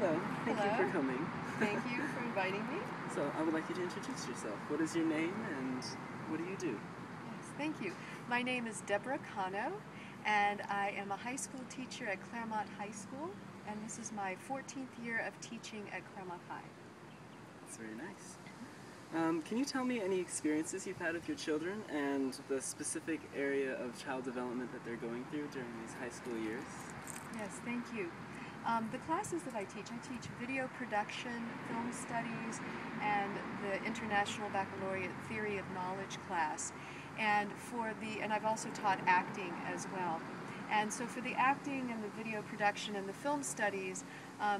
Hello, thank you for Hello. coming. Thank you for inviting me. So, I would like you to introduce yourself. What is your name and what do you do? Yes, thank you. My name is Deborah Cano, and I am a high school teacher at Claremont High School, and this is my 14th year of teaching at Claremont High. That's very nice. Can you tell me any experiences you've had with your children and the specific area of child development that they're going through during these high school years? Yes, thank you. The classes that I teach video production, film studies, and the International Baccalaureate Theory of Knowledge class. And I've also taught acting as well. And so for the acting and the video production and the film studies,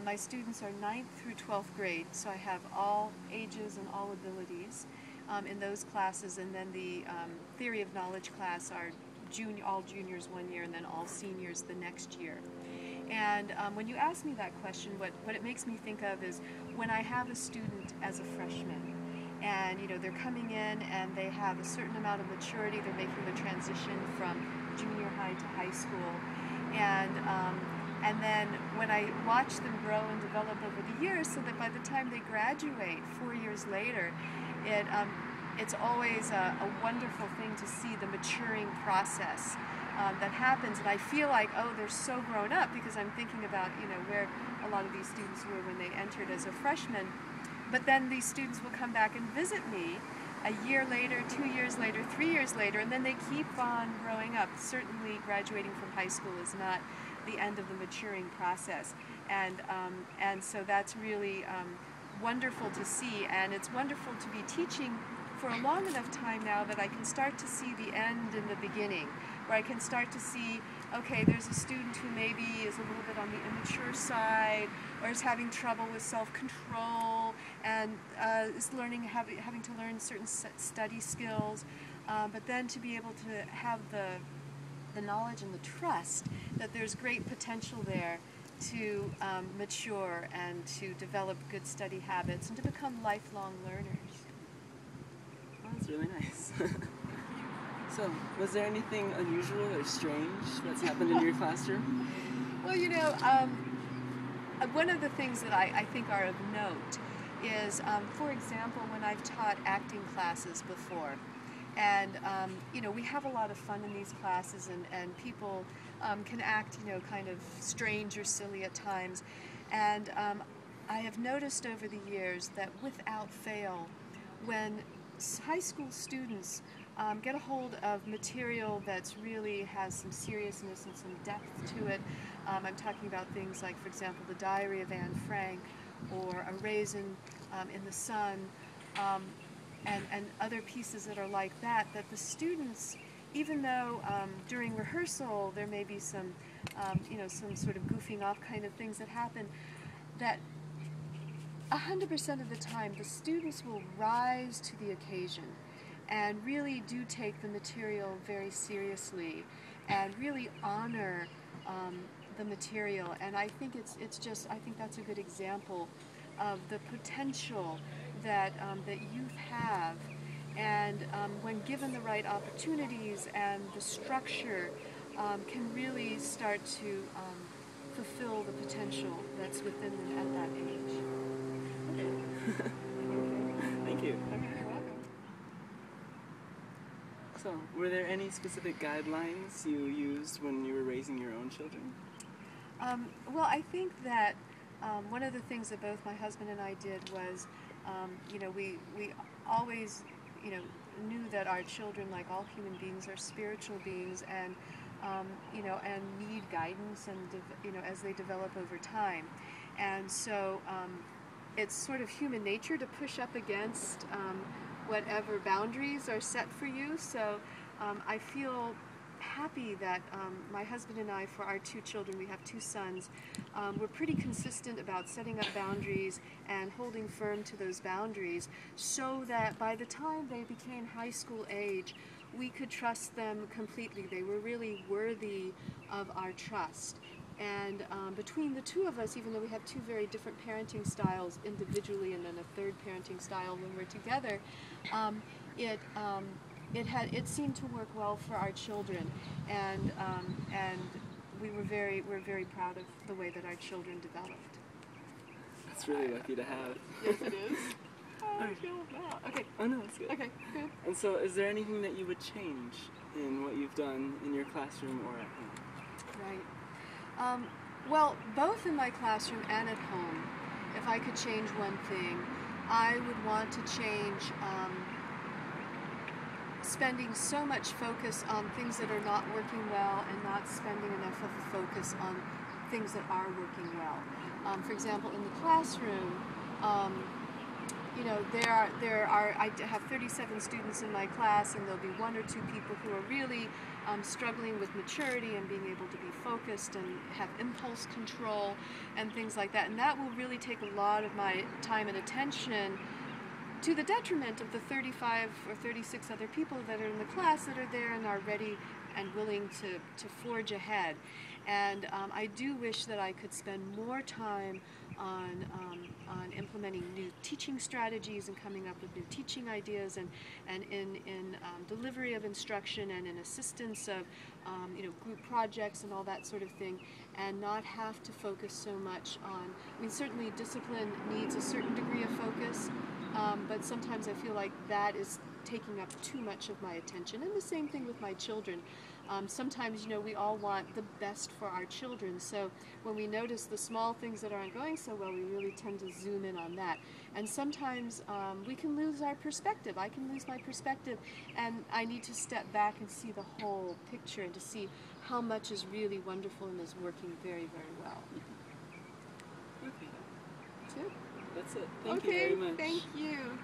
my students are 9th through 12th grade, so I have all ages and all abilities in those classes, and then the Theory of Knowledge class are all juniors 1 year and then all seniors the next year. And when you ask me that question, what it makes me think of is when I have a student as a freshman, and they're coming in and they have a certain amount of maturity, they're making the transition from junior high to high school, and then when I watch them grow and develop over the years, so that by the time they graduate 4 years later, it's always a wonderful thing to see the maturing process that happens, and I feel like, oh, they're so grown up, because I'm thinking about where a lot of these students were when they entered as a freshman. But then these students will come back and visit me a year later, 2 years later, 3 years later, and then they keep on growing up. Certainly graduating from high school is not the end of the maturing process, and so that's really wonderful to see, and it's wonderful to be teaching for a long enough time now that I can start to see the end in the beginning, where I can start to see, okay, there's a student who maybe is a little bit on the immature side, or is having trouble with self-control, and is having to learn certain study skills, but then to be able to have the knowledge and the trust that there's great potential there to mature and to develop good study habits and to become lifelong learners. Well, that's really nice. So, was there anything unusual or strange that's happened in your classroom? Well, one of the things that I think are of note is, for example, when I've taught acting classes before, and we have a lot of fun in these classes, and people can act kind of strange or silly at times, and I have noticed over the years that without fail, when high school students get a hold of material that's really has some seriousness and some depth to it. I'm talking about things like, for example, The Diary of Anne Frank, or A Raisin in the Sun, and other pieces that are like that the students, even though during rehearsal there may be some sort of goofing off kind of things that happen, that 100% of the time the students will rise to the occasion and really do take the material very seriously and really honor the material. And I think I think that's a good example of the potential that youth have, and when given the right opportunities and the structure, can really start to fulfill the potential that's within them at that age. Thank you. Okay, you're welcome. So, were there any specific guidelines you used when you were raising your own children? Well, I think that one of the things that both my husband and I did was, we always, knew that our children, like all human beings, are spiritual beings, and and need guidance, and as they develop over time, and so it's sort of human nature to push up against whatever boundaries are set for you. So I feel happy that my husband and I, for our 2 children, we have 2 sons, we're pretty consistent about setting up boundaries and holding firm to those boundaries, so that by the time they became high school age, we could trust them completely. They were really worthy of our trust. And between the 2 of us, even though we have 2 very different parenting styles individually, and then a third parenting style when we're together, it seemed to work well for our children, and we're very proud of the way that our children developed. That's really lucky to have. Yes, it is. I Okay. feel wow. Okay. Oh no, it's good. Okay. Good. And so, is there anything that you would change in what you've done in your classroom or at home? Right. Well, both in my classroom and at home, if I could change one thing, I would want to change spending so much focus on things that are not working well and not spending enough of a focus on things that are working well. For example, in the classroom, you know, I have 37 students in my class, and there'll be one or two people who are really struggling with maturity and being able to be focused and have impulse control and things like that. And that will really take a lot of my time and attention, to the detriment of the 35 or 36 other people that are in the class that are there and are ready and willing to forge ahead. And I do wish that I could spend more time on implementing new teaching strategies and coming up with new teaching ideas, and in delivery of instruction and in assistance of you know, group projects and all that sort of thing, and not have to focus so much on, I mean, certainly discipline needs a certain degree of focus, but sometimes I feel like that is taking up too much of my attention. And the same thing with my children. Sometimes, you know, we all want the best for our children, so when we notice the small things that aren't going so well, we really tend to zoom in on that. And sometimes we can lose our perspective. I can lose my perspective, and I need to step back and see the whole picture and to see how much is really wonderful and is working very, very well. Okay, That's it. that's it. Thank you very much. Thank you.